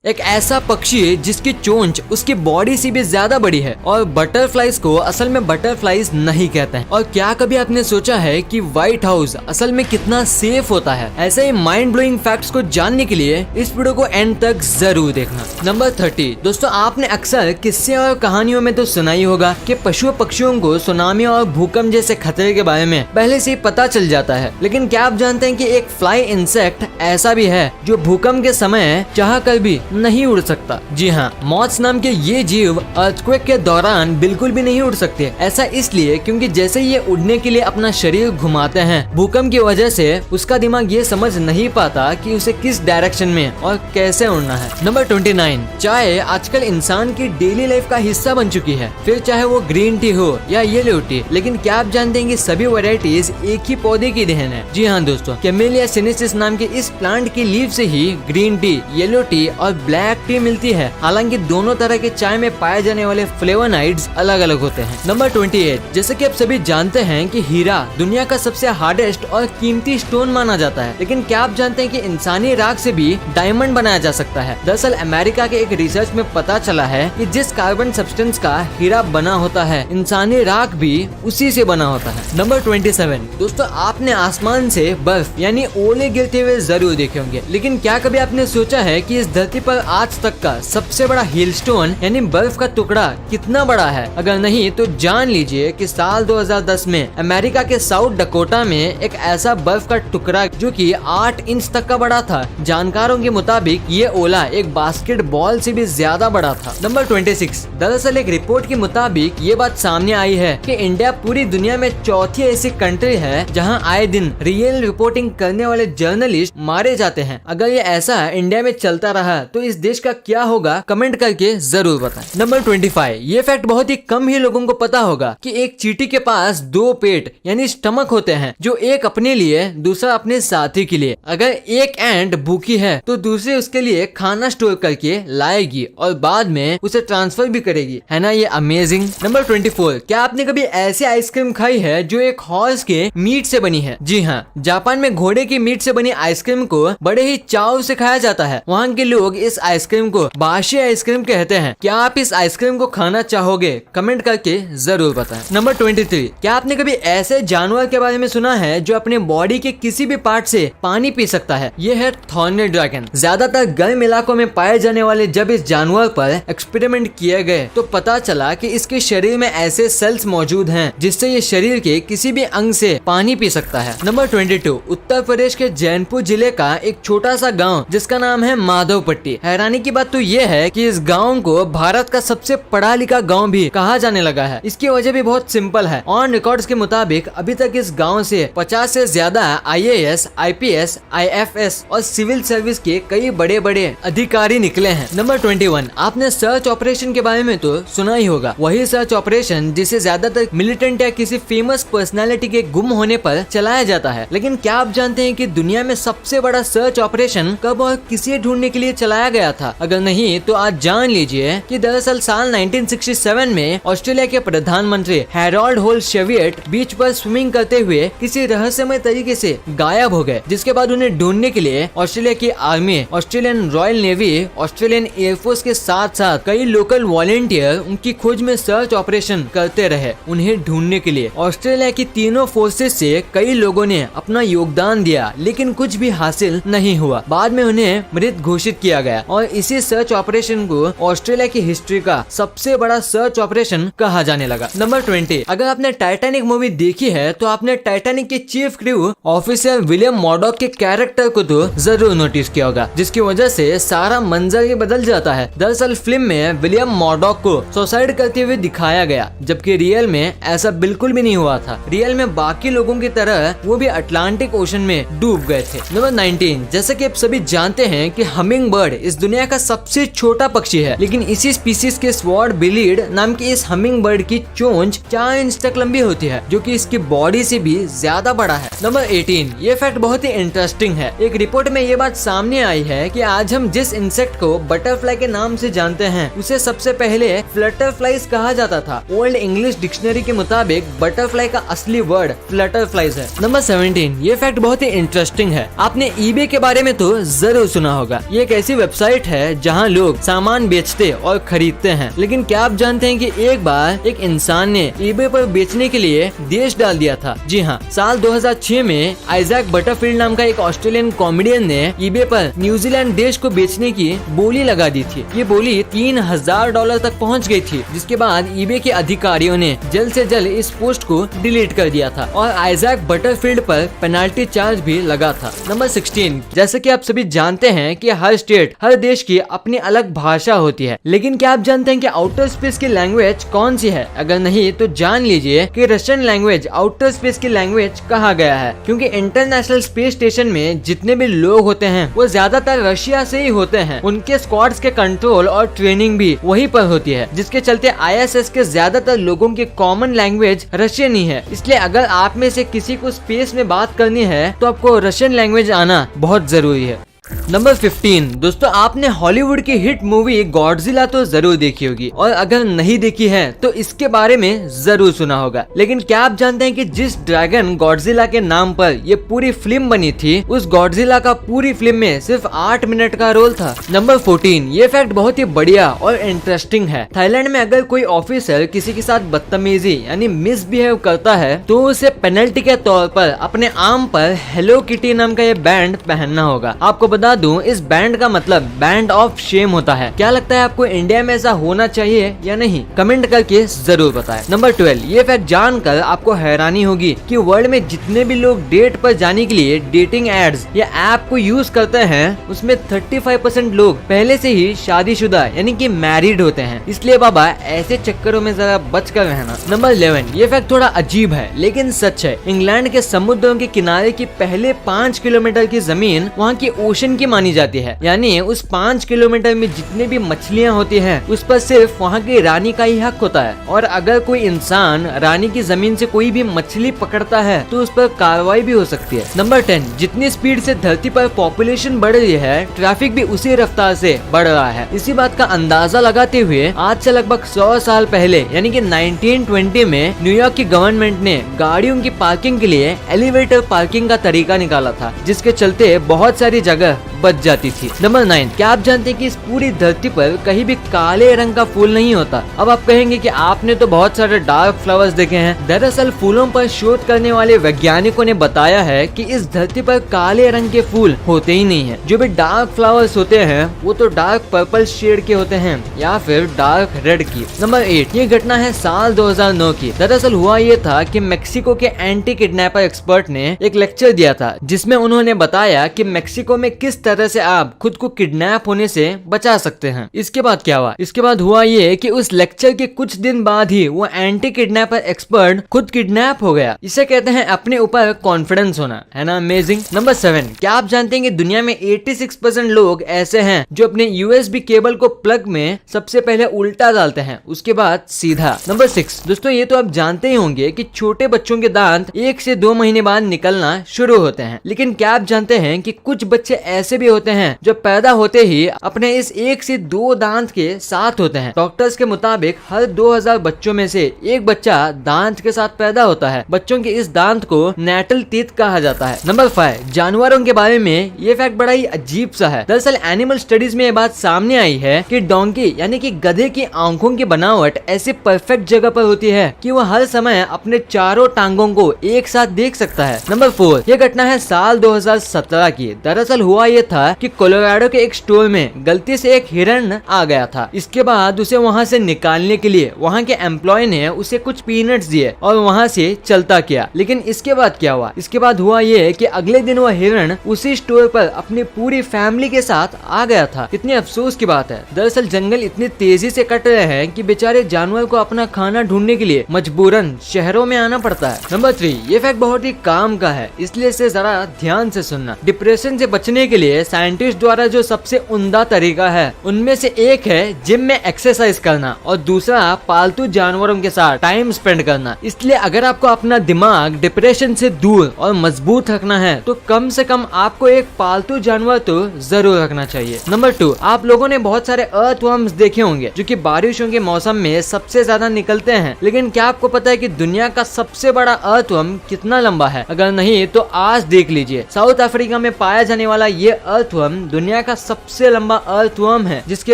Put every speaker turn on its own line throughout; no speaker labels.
एक ऐसा पक्षी है जिसकी चोंच उसकी बॉडी से भी ज्यादा बड़ी है और बटरफ्लाइज को असल में बटरफ्लाइज नहीं कहते हैं। और क्या कभी आपने सोचा है कि व्हाइट हाउस असल में कितना सेफ होता है? ऐसे ही माइंड ब्लोइंग फैक्ट्स को जानने के लिए इस वीडियो को एंड तक जरूर देखना। नंबर 30 दोस्तों, आपने अक्सर किस्से और कहानियों में तो सुना ही होगा कि पशु पक्षियों को सुनामी और भूकंप जैसे खतरे के बारे में पहले से ही पता चल जाता है। लेकिन क्या आप जानते हैं कि एक फ्लाई इंसेक्ट ऐसा भी है जो भूकंप के समय चाह कर भी नहीं उड़ सकता? जी हाँ, मॉथ्स नाम के ये जीव अर्थक्वेक के दौरान बिल्कुल भी नहीं उड़ सकते। ऐसा इसलिए क्योंकि जैसे ये उड़ने के लिए अपना शरीर घुमाते हैं, भूकंप की वजह से उसका दिमाग ये समझ नहीं पाता कि उसे किस डायरेक्शन में और कैसे उड़ना है। नंबर 29, चाय आजकल इंसान की डेली लाइफ का हिस्सा बन चुकी है, फिर चाहे वो ग्रीन टी हो या येलो टी। लेकिन क्या आप जानते हैं कि सभी वैरायटीज एक ही पौधे की देन है? जी हाँ दोस्तों, कैमेलिया सिनेसिस नाम के इस प्लांट की लीव से ही ग्रीन टी, येलो टी और ब्लैक टी मिलती है। हालांकि दोनों तरह के चाय में पाए जाने वाले फ्लेवोनाइड्स अलग अलग होते हैं। नंबर 28, जैसे कि आप सभी जानते हैं कि हीरा दुनिया का सबसे हार्डेस्ट और कीमती स्टोन माना जाता है। लेकिन क्या आप जानते हैं कि इंसानी राख से भी डायमंड बनाया जा सकता है? दरअसल अमेरिका के एक रिसर्च में पता चला है कि जिस कार्बन सब्सटेंस का हीरा बना होता है, इंसानी राख भी उसी से बना होता है। नंबर 27 दोस्तों, आपने आसमान से बर्फ यानी ओले गिरते हुए जरूर देखे होंगे। लेकिन क्या कभी आपने सोचा है कि इस धरती पर आज तक का सबसे बड़ा हिल स्टोन यानी बर्फ का टुकड़ा कितना बड़ा है? अगर नहीं तो जान लीजिए कि साल 2010 में अमेरिका के साउथ डकोटा में एक ऐसा बर्फ का टुकड़ा जो कि 8 इंच तक का बड़ा था। जानकारों के मुताबिक ये ओला एक बास्केटबॉल से भी ज्यादा बड़ा था। नंबर 26, दरअसल एक रिपोर्ट के मुताबिक ये बात सामने आई है कि इंडिया पूरी दुनिया में चौथी ऐसी कंट्री है जहां आए दिन रियल रिपोर्टिंग करने वाले जर्नलिस्ट मारे जाते हैं। अगर ये ऐसा इंडिया में चलता रहा तो इस देश का क्या होगा? कमेंट करके जरूर बताएं। नंबर 25, ये फैक्ट बहुत ही कम ही लोगों को पता होगा कि एक चींटी के पास 2 पेट यानी स्टमक होते हैं, जो एक अपने लिए दूसरा अपने साथी के लिए। अगर एक एंट भूखी है तो दूसरे उसके लिए खाना स्टोर करके लाएगी और बाद में उसे ट्रांसफर भी करेगी। है ना ये अमेजिंग? नंबर 24, क्या आपने कभी ऐसी आइसक्रीम खाई है जो एक हॉर्स के मीट से बनी है? जी हाँ, जापान में घोड़े की मीट से बनी आइसक्रीम को बड़े ही चाव से खाया जाता है। वहाँ के लोग इस आइसक्रीम को बाशी आइसक्रीम कहते हैं। क्या आप इस आइसक्रीम को खाना चाहोगे? कमेंट करके जरूर बताएं। नंबर 23, क्या आपने कभी ऐसे जानवर के बारे में सुना है जो अपने बॉडी के किसी भी पार्ट से पानी पी सकता है? ये है थॉर्नेट ड्रैगन। ज्यादातर गर्म इलाकों में पाए जाने वाले जब इस जानवर पर एक्सपेरिमेंट किए गए तो पता चला कि इसके शरीर में ऐसे सेल्स मौजूद हैं जिससे ये शरीर के किसी भी अंग से पानी पी सकता है। नंबर 22, उत्तर प्रदेश के जैनपुर जिले का एक छोटा सा गाँव जिसका नाम है माधवपट्टी। हैरानी की बात तो ये है कि इस गांव को भारत का सबसे पढ़ा लिखा गांव भी कहा जाने लगा है। इसकी वजह भी बहुत सिंपल है। ऑन रिकॉर्ड्स के मुताबिक अभी तक इस गांव से 50 से ज्यादा IAS, IPS, IFS और सिविल सर्विस के कई बड़े बड़े अधिकारी निकले हैं। नंबर 21, आपने सर्च ऑपरेशन के बारे में तो सुना ही होगा। वही सर्च ऑपरेशन जिसे ज्यादातर मिलिटेंट या किसी फेमस पर्सनैलिटी के गुम होने पर चलाया जाता है। लेकिन क्या आप जानते हैं कि दुनिया में सबसे बड़ा सर्च ऑपरेशन कब और किसे ढूंढने के लिए चलाया गया था? अगर नहीं तो आज जान लीजिए कि दरअसल साल 1967 में ऑस्ट्रेलिया के प्रधानमंत्री हैरोल्ड होल शेवियट बीच पर स्विमिंग करते हुए किसी रहस्यमय तरीके से गायब हो गए, जिसके बाद उन्हें ढूंढने के लिए ऑस्ट्रेलिया की army, Australian royal navy, Australian air force के साथ साथ कई लोकल वॉलेंटियर उनकी खोज में सर्च ऑपरेशन करते रहे। उन्हें ढूंढने के लिए ऑस्ट्रेलिया की तीनों फोर्सेस से कई लोगों ने अपना योगदान दिया, लेकिन कुछ भी हासिल नहीं हुआ। बाद में उन्हें मृत घोषित किया गया और इसी सर्च ऑपरेशन को ऑस्ट्रेलिया की हिस्ट्री का सबसे बड़ा सर्च ऑपरेशन कहा जाने लगा। नंबर 20, अगर आपने टाइटैनिक मूवी देखी है तो आपने टाइटैनिक के चीफ क्रू ऑफिसर विलियम मॉडॉक के कैरेक्टर को तो जरूर नोटिस किया होगा, जिसकी वजह से सारा मंजर ही बदल जाता है। दरअसल फिल्म में विलियम मॉडॉक को सुसाइड करते हुए दिखाया गया, जबकि रियल में ऐसा बिल्कुल भी नहीं हुआ था। रियल में बाकी लोगों की तरह वो भी अटलांटिक ओशन में डूब गए थे। नंबर 19, जैसे कि आप सभी जानते हैं कि हमिंग बर्ड इस दुनिया का सबसे छोटा पक्षी है, लेकिन इसी स्पीसीज के स्वॉर्ड बिलीड नाम की इस हमिंग बर्ड की चोंच 4 इंच तक लंबी होती है, जो कि इसकी बॉडी से भी ज्यादा बड़ा है। नंबर 18, ये फैक्ट बहुत ही इंटरेस्टिंग है। एक रिपोर्ट में ये बात सामने आई है कि आज हम जिस इंसेक्ट को बटरफ्लाई के नाम से जानते हैं उसे सबसे पहले फ्लटरफ्लाइज कहा जाता था। ओल्ड इंग्लिश डिक्शनरी के मुताबिक बटरफ्लाई का असली वर्ड फ्लटरफ्लाइज है। नंबर 17, ये फैक्ट बहुत ही इंटरेस्टिंग है। आपने eBay के बारे में तो जरूर सुना होगा। ये एक ऐसी वेबसाइट है जहां लोग सामान बेचते और खरीदते हैं। लेकिन क्या आप जानते हैं कि एक बार एक इंसान ने ईबे पर बेचने के लिए देश डाल दिया था। जी हाँ, साल 2006 में आइजैक बटरफील्ड नाम का एक ऑस्ट्रेलियन कॉमेडियन ने ईबे पर न्यूजीलैंड देश को बेचने की बोली लगा दी थी। ये बोली $3000 तक पहुंच गई थी, जिसके बाद ईबे के अधिकारियों ने जल्द से जल्द इस पोस्ट को डिलीट कर दिया था और आइजैक बटरफील्ड पर पेनाल्टी चार्ज भी लगा था। नंबर 16, जैसे कि आप सभी जानते हैं कि हर स्टेट, हर देश की अपनी अलग भाषा होती है। लेकिन क्या आप जानते हैं कि आउटर स्पेस की लैंग्वेज कौन सी है? अगर नहीं तो जान लीजिए कि रशियन लैंग्वेज आउटर स्पेस की लैंग्वेज कहा गया है, क्योंकि इंटरनेशनल स्पेस स्टेशन में जितने भी लोग होते हैं वो ज्यादातर रशिया से ही होते हैं। उनके स्क्वाड्स के कंट्रोल और ट्रेनिंग भी वहीं पर होती है, जिसके चलते ISS के ज्यादातर लोगों की कॉमन लैंग्वेज रशियन ही है। इसलिए अगर आप में से किसी को स्पेस में बात करनी है तो आपको रशियन लैंग्वेज आना बहुत जरूरी है। नंबर 15, दोस्तों आपने हॉलीवुड की हिट मूवी गॉडजिला तो जरूर देखी होगी, और अगर नहीं देखी है तो इसके बारे में जरूर सुना होगा। लेकिन क्या आप जानते हैं कि जिस ड्रैगन गॉडजिला के नाम पर ये पूरी फिल्म बनी थी, उस गॉडजिला का पूरी फिल्म में सिर्फ 8 मिनट का रोल था। नंबर 14, ये फैक्ट बहुत ही बढ़िया और इंटरेस्टिंग है। थाईलैंड में अगर कोई ऑफिसर किसी के साथ बदतमीजी यानी मिसबिहेव करता है तो उसे पेनल्टी के तौर पर अपने आर्म पर हेलो किटी नाम का ये बैंड पहनना होगा। आपको बता दूं, इस बैंड का मतलब बैंड ऑफ शेम होता है। क्या लगता है आपको इंडिया में ऐसा होना चाहिए या नहीं? कमेंट करके जरूर बताएं। नंबर 12, ये फैक्ट जानकर आपको हैरानी होगी कि वर्ल्ड में जितने भी लोग डेट पर जाने के लिए डेटिंग एड्स या ऐप को यूज करते हैं, उसमें 35% लोग पहले से ही शादीशुदा यानी कि मैरिड होते हैं। इसलिए बाबा ऐसे चक्करों में जरा बच कर रहना। नंबर 11, ये फैक्ट थोड़ा अजीब है लेकिन सच है। इंग्लैंड के समुद्रों के किनारे की पहले 5 किलोमीटर की जमीन वहाँ की ओशन की मानी जाती है, यानी उस 5 किलोमीटर में जितने भी मछलियाँ होती हैं उस पर सिर्फ वहाँ की रानी का ही हक होता है। और अगर कोई इंसान रानी की जमीन से कोई भी मछली पकड़ता है तो उस पर कार्रवाई भी हो सकती है। नंबर 10, जितनी स्पीड से धरती पर पॉपुलेशन बढ़ रही है, ट्रैफिक भी उसी रफ्तार से बढ़ रहा है। इसी बात का अंदाजा लगाते हुए आज से लगभग 100 साल पहले यानी कि 1920 में न्यूयॉर्क की गवर्नमेंट ने गाड़ियों की पार्किंग के लिए एलिवेटर पार्किंग का तरीका निकाला था, जिसके चलते बहुत सारी जगह बच जाती थी। नंबर 9, क्या आप जानते हैं कि इस पूरी धरती पर कहीं भी काले रंग का फूल नहीं होता? अब आप कहेंगे कि आपने तो बहुत सारे डार्क फ्लावर्स देखे हैं। दरअसल फूलों पर शोध करने वाले वैज्ञानिकों ने बताया है कि इस धरती पर काले रंग के फूल होते ही नहीं है। जो भी डार्क फ्लावर्स होते हैं वो तो डार्क पर्पल शेड के होते हैं या फिर डार्क रेड की। नंबर 8, ये घटना है साल 2009 की। दरअसल हुआ ये था कि मेक्सिको के एंटी किडनैपर एक्सपर्ट ने एक लेक्चर दिया था, जिसमें उन्होंने बताया कि मेक्सिको में किस तरह से आप खुद को किडनैप होने से बचा सकते हैं। इसके बाद क्या हुआ? इसके बाद हुआ ये कि उस लेक्चर के कुछ दिन बाद ही वो एंटी किडनैपर एक्सपर्ट खुद किडनैप हो गया। इसे कहते हैं अपने ऊपर कॉन्फिडेंस होना, है ना अमेजिंग। नंबर 7, क्या आप जानते हैं कि दुनिया में 86% लोग ऐसे हैं जो अपने USB केबल को प्लग में सबसे पहले उल्टा डालते हैं, उसके बाद सीधा। नंबर 6, दोस्तों ये तो आप जानते ही होंगे कि छोटे बच्चों के दांत 1 से 2 महीने बाद निकलना शुरू होते हैं। लेकिन क्या आप जानते हैं कि कुछ बच्चे ऐसे भी होते हैं जो पैदा होते ही अपने इस 1 से 2 दांत के साथ होते हैं। डॉक्टर्स के मुताबिक हर 2000 बच्चों में से एक बच्चा दांत के साथ पैदा होता है। बच्चों के इस दांत को नेटल टीथ कहा जाता है। नंबर 5, जानवरों के बारे में ये फैक्ट बड़ा ही अजीब सा है। दरअसल एनिमल स्टडीज में ये बात सामने आई है कि डोंकी यानी कि गधे की आंखों की बनावट ऐसे परफेक्ट जगह पर होती है कि वह हर समय अपने चारों टांगों को एक साथ देख सकता है। नंबर 4, ये घटना है साल 2017 की। दरअसल हुआ ये था कि कोलोराडो के एक स्टोर में गलती से एक हिरन आ गया था। इसके बाद उसे वहाँ से निकालने के लिए वहाँ के एम्प्लॉय ने उसे कुछ पीनट्स दिए और वहाँ से चलता किया। लेकिन इसके बाद क्या हुआ? इसके बाद हुआ ये कि अगले दिन वह हिरन उसी स्टोर पर अपनी पूरी फैमिली के साथ आ गया था। कितनी अफसोस की बात है। दरअसल जंगल इतनी तेजी से कट रहे हैं कि बेचारे जानवर को अपना खाना ढूंढने के लिए मजबूरन शहरों में आना पड़ता है। नंबर 3, ये फैक्ट बहुत ही काम का है, इसलिए इसे जरा ध्यान से सुनना। डिप्रेशन से बचने के लिए साइंटिस्ट द्वारा जो सबसे उम्दा तरीका है उनमें से एक है जिम में एक्सरसाइज करना और दूसरा पालतू जानवरों के साथ टाइम स्पेंड करना। इसलिए अगर आपको अपना दिमाग डिप्रेशन से दूर और मजबूत रखना है तो कम से कम आपको एक पालतू जानवर तो जरूर रखना चाहिए। नंबर 2, आप लोगों ने बहुत सारे अर्थवर्म्स देखे होंगे जो कि बारिशों के मौसम में सबसे ज्यादा निकलते हैं। लेकिन क्या आपको पता है कि दुनिया का सबसे बड़ा अर्थवर्म कितना लंबा है? अगर नहीं तो आज देख लीजिए। साउथ अफ्रीका में पाया जाने वाला ये अर्थवर्म दुनिया का सबसे लंबा अर्थवर्म है, जिसकी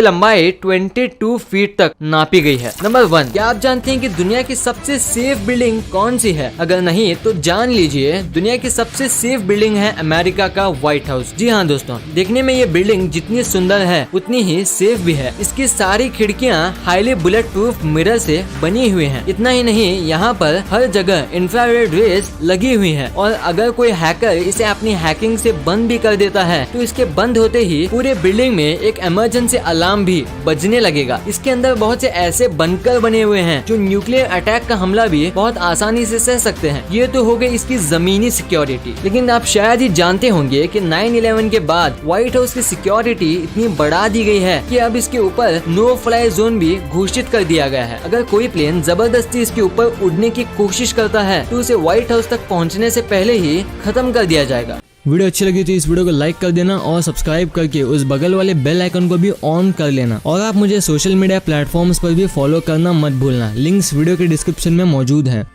लंबाई 22 फीट तक नापी गई है। नंबर 1, क्या आप जानते हैं कि दुनिया की सबसे सेफ बिल्डिंग कौन सी है? अगर नहीं तो जान लीजिए, दुनिया की सबसे सेफ बिल्डिंग है अमेरिका का व्हाइट हाउस। जी हाँ दोस्तों, देखने में ये बिल्डिंग जितनी सुंदर है उतनी ही सेफ भी है। इसकी सारी खिड़कियाँ हाईली बुलेट प्रूफ मिरर से बनी हुई हैं। इतना ही नहीं, यहाँ पर हर जगह इंफ्रारेड रेस लगी हुई है, और अगर कोई हैकर इसे अपनी हैकिंग से बंद भी कर देता है तो इसके बंद होते ही पूरे बिल्डिंग में एक इमरजेंसी अलार्म भी बजने लगेगा। इसके अंदर बहुत से ऐसे बंकर बने हुए हैं जो न्यूक्लियर अटैक का हमला भी बहुत आसानी से सह सकते हैं। ये तो हो गई इसकी जमीनी सिक्योरिटी, लेकिन आप शायद ही जानते होंगे कि 9/11 के बाद व्हाइट हाउस की सिक्योरिटी इतनी बढ़ा दी गई है कि अब इसके ऊपर नो फ्लाई जोन भी घोषित कर दिया गया है। अगर कोई प्लेन जबरदस्ती इसके ऊपर उड़ने की कोशिश करता है तो उसे व्हाइट हाउस तक पहुंचने से पहले ही खत्म कर दिया जाएगा। वीडियो अच्छी लगी तो इस वीडियो को लाइक कर देना और सब्सक्राइब करके उस बगल वाले बेल आइकन को भी ऑन कर लेना। और आप मुझे सोशल मीडिया प्लेटफॉर्म्स पर भी फॉलो करना मत भूलना। लिंक्स वीडियो के डिस्क्रिप्शन में मौजूद हैं।